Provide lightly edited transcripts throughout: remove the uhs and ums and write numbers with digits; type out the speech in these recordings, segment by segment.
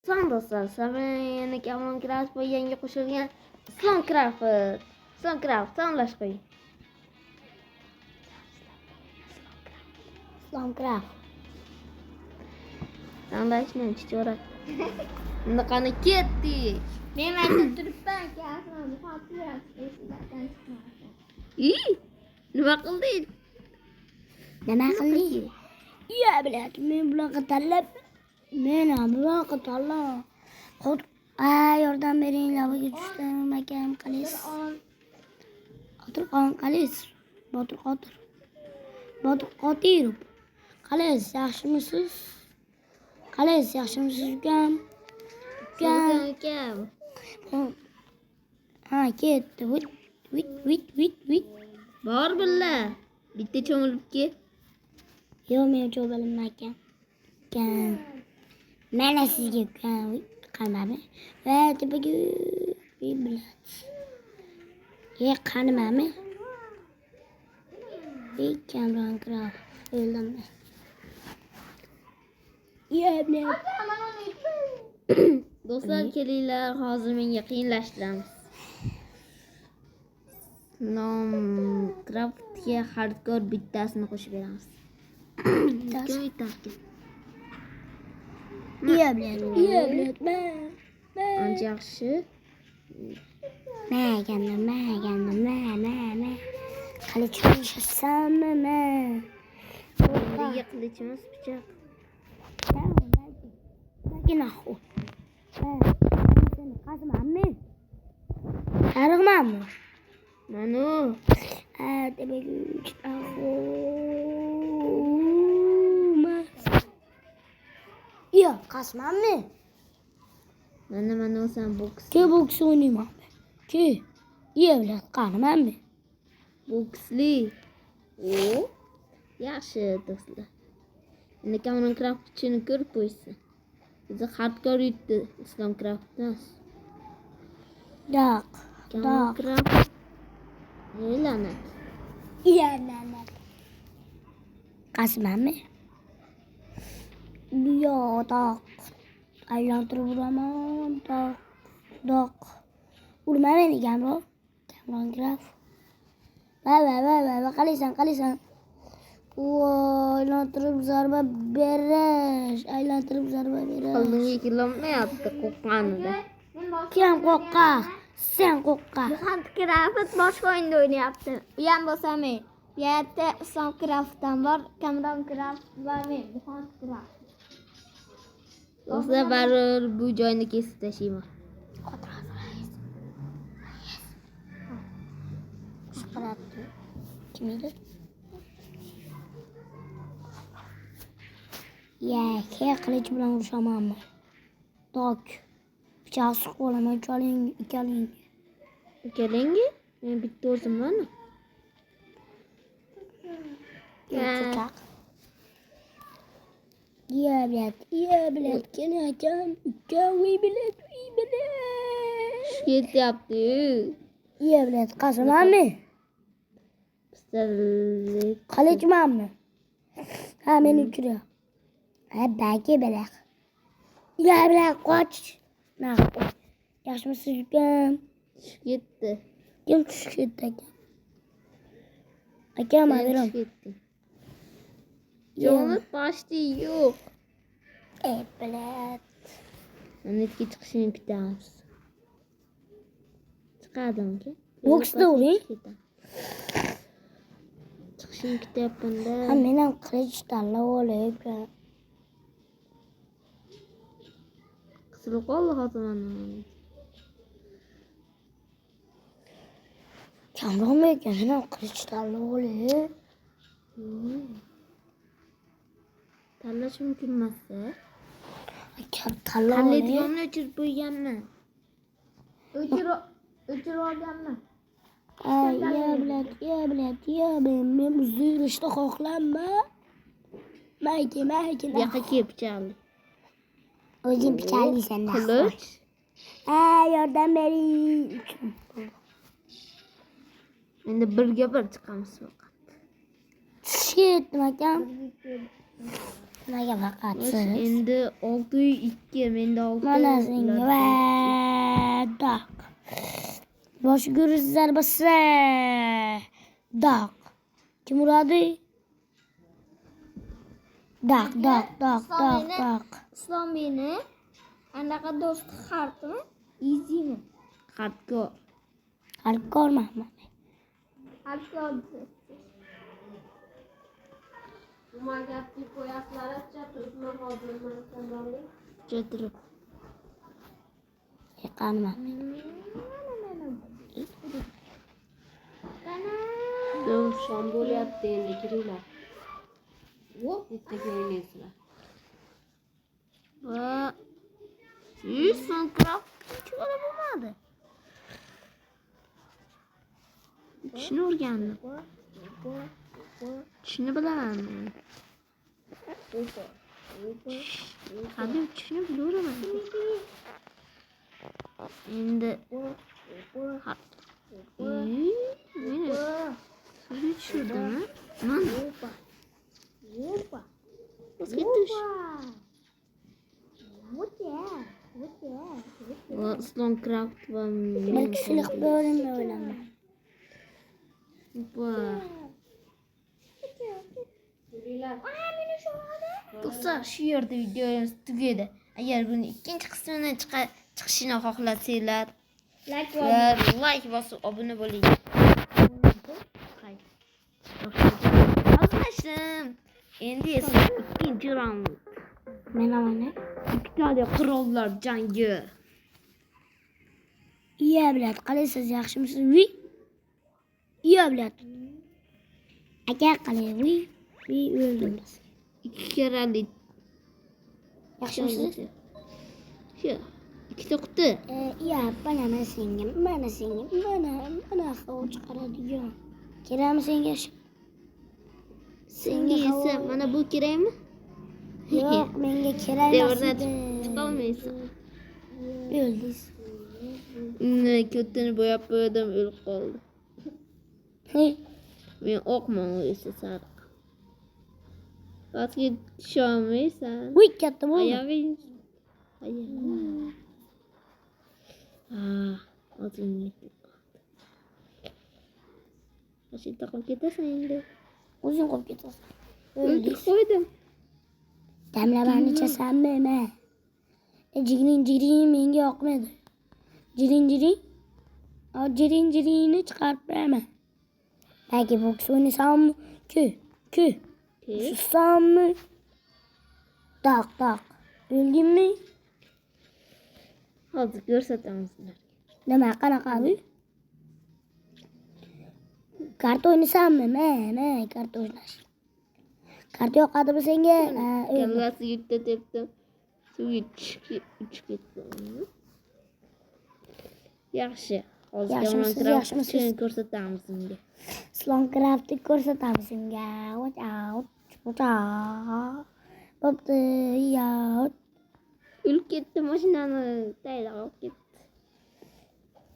Son do'stlar, yana Kamon Craft va yangi qo'shilgan Islom Craft tanlash qo'ying. Islom Craft. Tanlashni chichorat. Endi qani ketdik. Men aytib turibman ki aslida xotirasi eslatdan chiqmadi. Nima qilding? Nima qilding? Ya bilat, men bunaqa tanlab, men ham bunaqa tanlab. Yordam bering, lavaga tushdim, akam qalis. Qodir qalis. Botir Qodirov. Qalis, yaxshimisiz? Qalis, yaxshimisiz ukam? Ukam. Ha, ketdi. Vit. Bor billa. Bitta cho'milib ket. Yo'q, men cho'milaman akam. Mana sizga ukam qanami? Va tepaga bilat. Qanimami? Kamon Craft. O'ldim. Bilat. Do'stlar, kelinglar, hozir menga qiyinlashtiramiz. Islom Craftga hardkor bittasini qo'shib beramiz. Bittasi. Bilat. Ancha yaxshi. Qalich qo'shasanmi? Nega qilichimiz pichoq? Nahu. Qazmanmi? Arig'manmi? Manu. Demak, yo'q, qazmanmi? Mana sen boks. Ke boks o'ynayman. Ke. Bilat qaramanmi? Boksli. Yaxshi do'stlar. Endi Kamon Craft ichini ko'rib qo'ysin. Bizi hardkor yutdi Islom Craftdan. Kamon Craft. La'nat. La'nat. Qazmanmi? Yo'q. Aylantirib uraman. Doq. Urma meni Kamon Craft. Va, qalaysan. Aylantirib zarba berish. Oldinga kelolmayapti qo'rqqanida. Kim qo'rqaq? Sen qo'rqaq. Islom Craft boshqa o'yinda o'ynayapti. U ham bo'lsa men. Bu yerda Islom Craftdan bor, Kamon Craft va men. Islom Craft. Do'stlar, baribir bu joyni kesib tashlayman. Kim edi? Qilich bilan urishamanmi? Dok. Pichoq suqib olaman, Ukalingi? Men bitta o'zimman. Pichoq. Bilat. Keling akam. Ukam, bilat. Ketyapti. Bilat, qazmanmi? Pistolet. Qalichmanmi? Ha, meni uchirya. Bagi bilat. Bilat, qoch. Yaxshimisiz ukam? Ketdi. Kim tushib ketdi akam? Akam, beram. Ketdi. Jo'nib boshdi yo'q. Bilat. Netga chiqishini kutamiz. Chiqadimki? Boksda o'ring. Chiqishini kutyapman-da. Men ham qilich tanlab olay ukam. Qisilib qoldi xotinim. Kamronmi ekan, men ham qilich tanlab olay. Tanlash mumkin emas-da. Akam tanlab olay. Tanlaydiganni o'chirib qo'yganman. O'chirib olganman. Bilat. Men buzib yurishni xohlayman. Mayga. Yoqqa kelib pichoqli. O'zing pichoqlisan. Qilich. Yordam bering. Endi birga bir chiqamiz faqat. Tushib ketdim akam. Nimaga faqat Biz siz? endi 6-2, menda 6. Mana senga va doq. Bosh guruz zarbasi. Doq. Kim uradi? Doq. Islom meni anaqa do'sti xartmi? Izimi? Hardcore. Hardcore Mahmud. Hardcore. Chatirib. Yiqanma. Shom bo'lyapti endi kiringlar. Ertaga o'ynaysizlar. Va Soncraft chiqara bo'lmadi. Shuni o'rgandim. Shuni bilaman. Hadi shuni bilaman. Endi meni suvga tushirdimi? Mana. O'zgartish. Va Soncraft va Bir kishilik bo'limni o'ylaman. va Dostlar, shu yerda videomiz tugadi. Agar buni ikkinchi qismini chiqishini xohlasanglar, like bosib obuna bo'ling. Hazırlaştım. Endi esa ikkinchi raund. Mana. Ikkita qirollar jangi. Iya bilat. Qalaysiz, yaxshimisiz? Vi. Iya bilat. Aka qalay. Vi o'ldingiz. Ikki karalik. Yaxshimisiz? Shu ikkita quti. Iya, mana senga. Mana havo chiqaradigan. Kerakmi senga? Senga esa mana bu kerakmi? Yo'q, menga kerak Devordan emas. chiqolmaysan. O'ldingiz. Ko'tini bo'yab qo'ydim, o'lib qoldi. Men oqman esa sariq. Bazki tusholmaysan. Uy, katta bo'ldi. Ayaving. O'zingni. Ashita qolib ketasan endi. O'zing qolib ketasan. O'ldirib qo'ydim. Damlabarni ichasanmi, men? Jiring menga yoqmadi. Jiring. Jiringni chiqarib beraman. Balki boks o'ynasammi? Ku. Sussammi? Doq. O'ldingmi? Hozir ko'rsatamiz sizlarga. Nima qanaqa bu? Kart o'ynasammi? Men kart o'ynash. Kart yoqadimi senga? Kallasiga bitta tepdim. Suvga uchib ketdi. Yaxshi. Hozir Yaxshimisiz? ko'rsatamiz sizga. Soncraft'ni ko'rsatamiz senga. Bo'pti, ya. O'lib ketdi, mashinani taylab olib ketdi.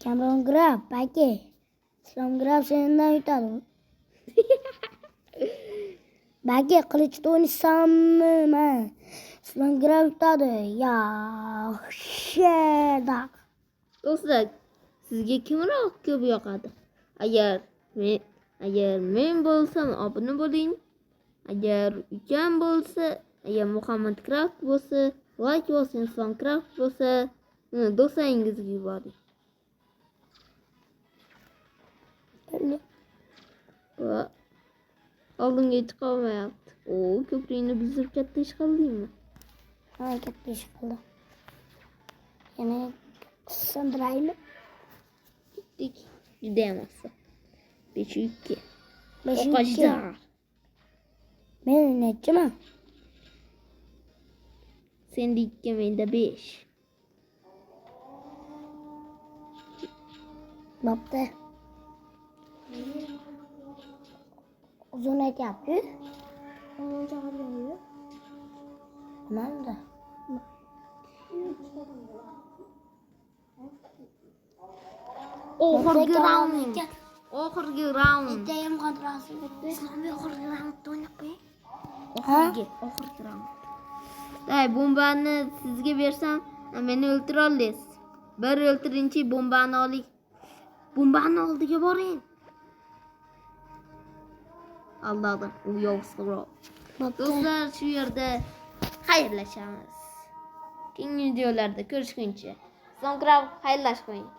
Cameron Graf, paki. Soncraft sendan yutadi. Baki qilichda o'ynasammi, men? Soncraft yutadi. Yaxshi. Do'stlar, sizga kimroq ko'p yoqadi? Agar men bo'lsam obuna bo'ling. Agar ukam bo'lsa, agar Muhammad Craft bo'lsa, like bosing, Soncraft bo'lsa, do'stlaringizga yuboring. Va oldinga chiqa olmayapti. Ko'prikni buzib katta ish qildingmi? Ha, katta ish qildi. Yana sindiraymi? Ketdik. Juda emas. 5-2. 5-2. Oqajdar. Men nechiman? Senda 2, menda 5. Bo'pti. Uzun aytyapti. Mana. Oxirgi raund. Dayam qondirasi bitdi. Islom oxirgi raundda o'ynab qo'ying. Oxirgi raund. Day bombani sizga bersam, meni o'ltira olasiz. Bir o'ltirinchi bombani oling. Bombani oldiga boring. Allohdan u yovuzroq. Do'stlar, shu yerda xayrlashamiz. Keyingi videolarda ko'rishguncha. So'ngra xayrlashib qo'ying.